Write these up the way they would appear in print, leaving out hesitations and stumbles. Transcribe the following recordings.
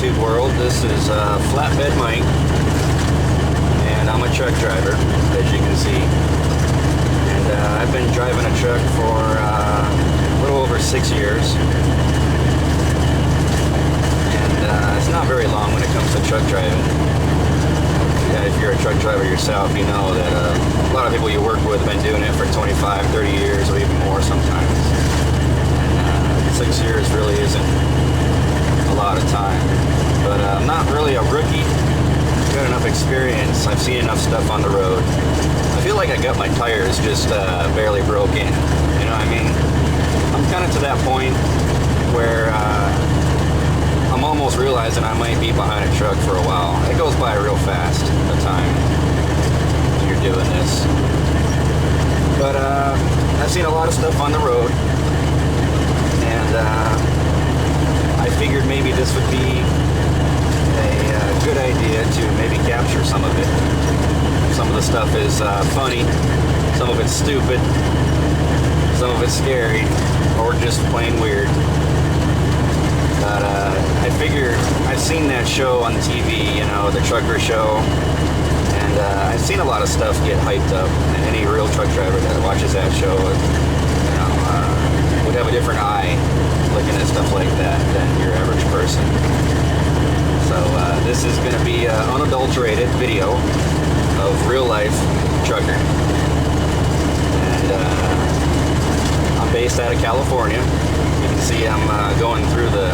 YouTube world. This is Flatbed Mike, and I'm a truck driver, as you can see. And I've been driving a truck for a little over 6 years. And it's not very long when it comes to truck driving. Yeah, if you're a truck driver yourself, you know that a lot of people you work with have been doing it for 25, 30 years, or even more sometimes. And 6 years really isn't a lot of time, but I'm not really a rookie. I've got enough experience. I've seen enough stuff on the road. I feel like I got my tires just barely broken. You know what I mean? I'm kind of to that point where I'm almost realizing I might be behind a truck for a while. It goes by real fast, the time when you're doing this. But I've seen a lot of stuff on the road, and I figured maybe this would be a good idea to maybe capture some of it. Some of the stuff is funny, some of it's stupid, some of it's scary, or just plain weird. But I figure I've seen that show on TV, you know, the trucker show, and I've seen a lot of stuff get hyped up, and any real truck driver that watches that show, you know, would have a different eye looking at stuff like that than your average person. So this is going to be an unadulterated video of real life trucker. And I'm based out of California. You can see I'm going through the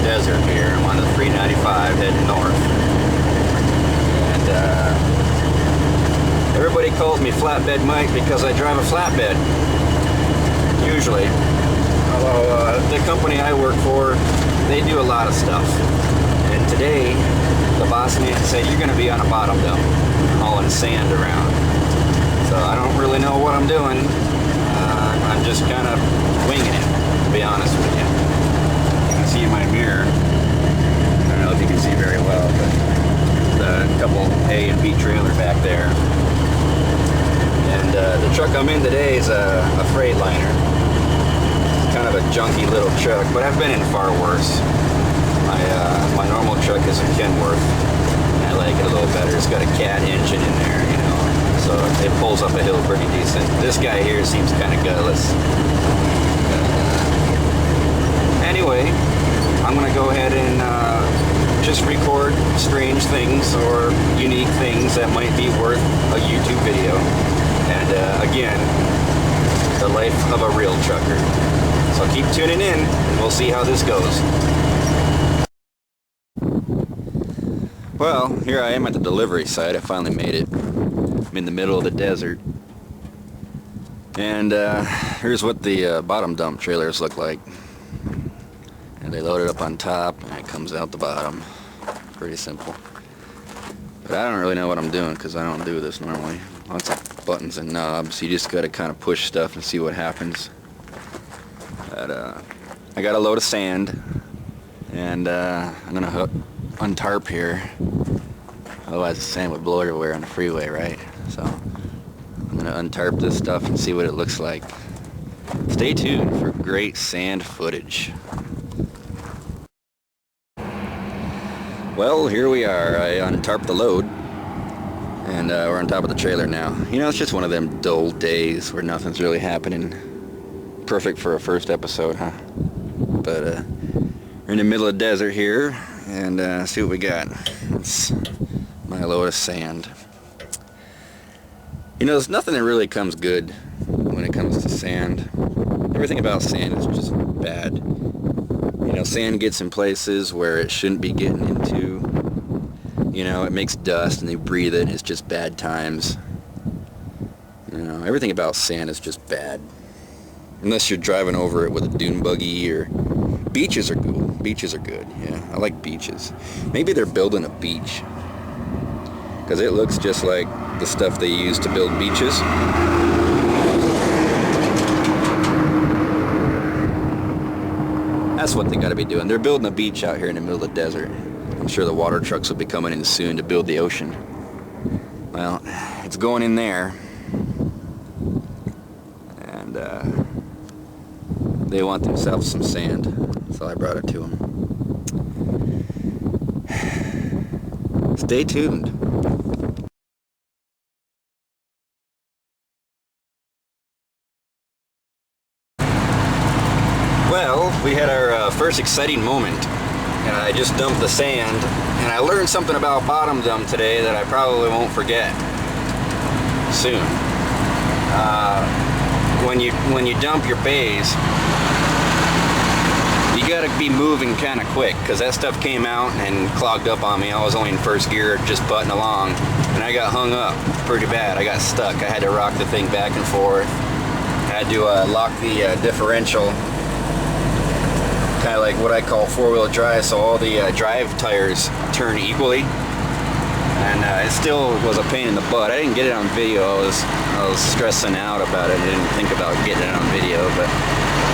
desert here. I'm on the 395 heading north. And everybody calls me Flatbed Mike because I drive a flatbed. Usually. Although the company I work for, they do a lot of stuff. And today, the boss man said, you're going to be on a bottom dump, hauling sand around. So I don't really know what I'm doing. I'm just kind of winging it, to be honest with you. You can see in my mirror, I don't know if you can see very well, but the couple A and B trailer back there. And the truck I'm in today is a Freightliner. Kind of a junky little truck, but I've been in far worse. My normal truck is a Kenworth, and I like it a little better. It's got a cat engine in there, you know, so it pulls up a hill pretty decent. This guy here seems kind of gutless. Anyway, I'm gonna go ahead and just record strange things or unique things that might be worth a YouTube video. And again, the life of a real trucker. So keep tuning in, and we'll see how this goes. Well, here I am at the delivery site. I finally made it. I'm in the middle of the desert. And here's what the bottom dump trailers look like. And they load it up on top, and it comes out the bottom. Pretty simple. But I don't really know what I'm doing, because I don't do this normally. Lots of buttons and knobs. You just gotta kind of push stuff and see what happens. But, I got a load of sand, and I'm gonna untarp here. Otherwise the sand would blow everywhere on the freeway, right? So I'm gonna untarp this stuff and see what it looks like. Stay tuned for great sand footage. Well, here we are. I untarped the load, and we're on top of the trailer now. You know, it's just one of them dull days where nothing's really happening. Perfect for a first episode, huh? But we're in the middle of the desert here, and see what we got. It's my load of sand. You know, there's nothing that really comes good when it comes to sand. Everything about sand is just bad. You know, sand gets in places where it shouldn't be getting into. You know, it makes dust and you breathe it, and it's just bad times. You know, everything about sand is just bad. Unless you're driving over it with a dune buggy, or beaches are cool. Beaches are good, yeah. I like beaches. Maybe they're building a beach, because it looks just like the stuff they use to build beaches. That's what they gotta be doing. They're building a beach out here in the middle of the desert. I'm sure the water trucks will be coming in soon to build the ocean. Well, it's going in there. And they want themselves some sand, so I brought it to them. Stay tuned. Well, we had our first exciting moment. I just dumped the sand, and I learned something about bottom dump today that I probably won't forget soon. When you dump your bays, you gotta be moving kind of quick, because that stuff came out and clogged up on me. I was only in first gear, just butting along, and I got hung up pretty bad. I got stuck. I had to rock the thing back and forth. I had to lock the differential, kind of like what I call four-wheel drive, so all the drive tires turn equally. And it still was a pain in the butt. I didn't get it on video. I was stressing out about it. I didn't think about getting it on video, but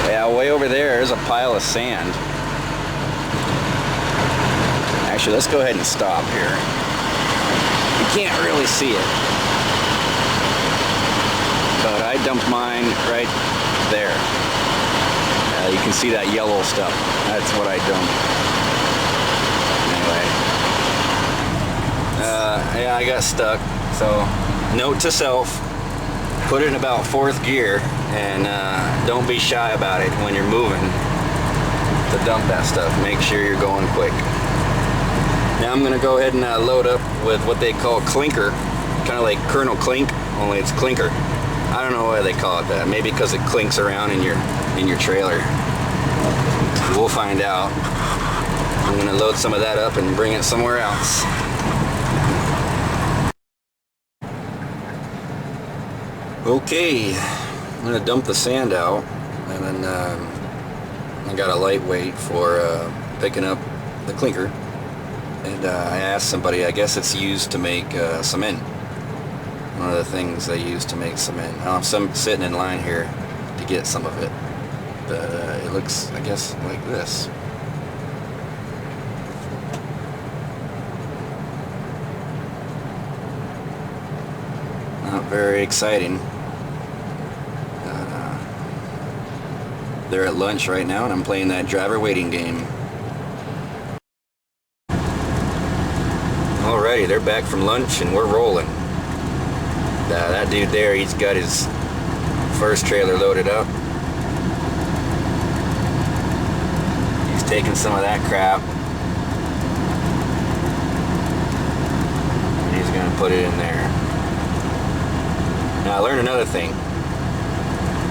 yeah, way over there's a pile of sand. Actually, let's go ahead and stop here. You can't really see it, but I dumped mine right there. You can see that yellow stuff. That's what I dumped. Anyway, yeah, I got stuck. So, note to self: put it in about fourth gear, and don't be shy about it when you're moving to dump that stuff. Make sure you're going quick. Now I'm gonna go ahead and load up with what they call clinker, kind of like Colonel Klink, only it's clinker. I don't know why they call it that. Maybe because it clinks around in your trailer. We'll find out. I'm gonna load some of that up and bring it somewhere else. Okay, I'm gonna dump the sand out, and then I got a lightweight for picking up the clinker. And I asked somebody, I guess it's used to make cement. One of the things they use to make cement. I'm sitting in line here to get some of it, but it looks, I guess, like this. Not very exciting. They're at lunch right now, and I'm playing that driver waiting game. Alrighty, they're back from lunch, and we're rolling. That dude there, he's got his first trailer loaded up. He's taking some of that crap, and he's gonna put it in there. Now I learned another thing.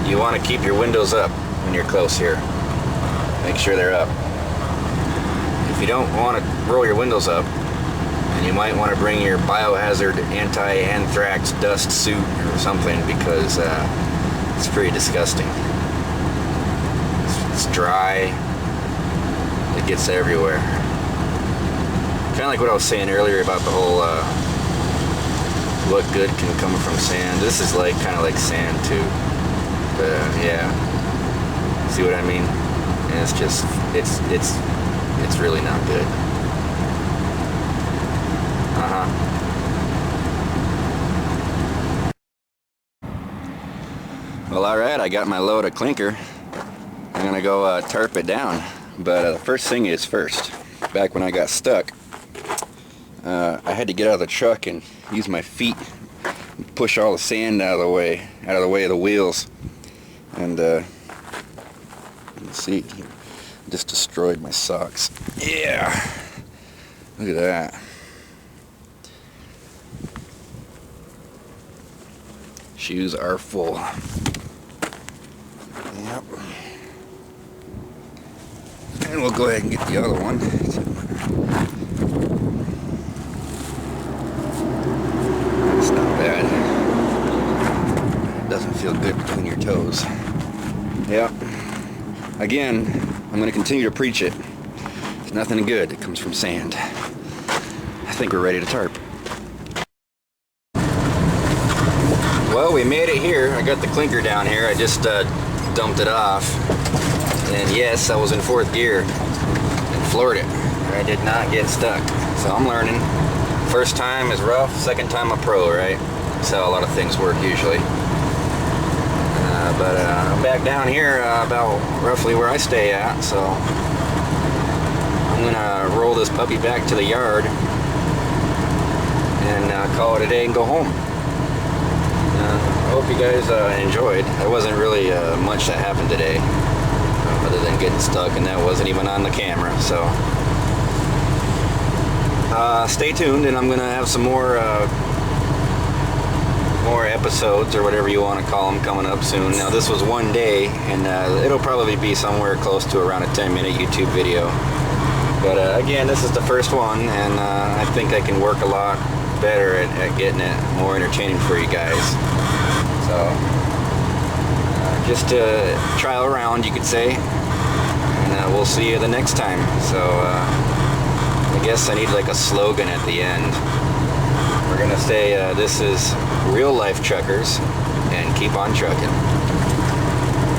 You want to keep your windows up when you're close here. Make sure they're up. If you don't want to roll your windows up, and you might want to bring your biohazard anti-anthrax dust suit or something, because it's pretty disgusting. It's dry. It gets everywhere. Kind of like what I was saying earlier about the whole what good can come from sand. This is like kind of like sand too. But yeah, see what I mean? And it's just it's really not good. Well, alright, I got my load of clinker. I'm gonna go tarp it down. But the first thing is first. Back when I got stuck, I had to get out of the truck and use my feet and push all the sand out of the way of the wheels. And let's see, just destroyed my socks. Yeah, look at that. Shoes are full. Yep. And we'll go ahead and get the other one. It's not bad. It doesn't feel good between your toes. Yep. Again, I'm going to continue to preach it. There's nothing good that comes from sand. I think we're ready to tarp. Well, we made it here. I got the clinker down here. I just dumped it off. And yes, I was in fourth gear and floored it. I did not get stuck. So I'm learning. First time is rough, second time a pro, right? That's how a lot of things work usually. But I'm back down here about roughly where I stay at, so I'm I'm gonna roll this puppy back to the yard and call it a day and go home. I hope you guys enjoyed. There wasn't really much that happened today, other than getting stuck, and that wasn't even on the camera. So stay tuned, and I'm gonna have some more episodes, or whatever you want to call them, coming up soon. Now this was one day, and it'll probably be somewhere close to around a 10-minute YouTube video. But again, this is the first one, and I think I can work a lot better at getting it more entertaining for you guys. So just to trial around, you could say, and we'll see you the next time. So I guess I need like a slogan at the end. We're gonna say this is Real Life Truckers, and keep on trucking.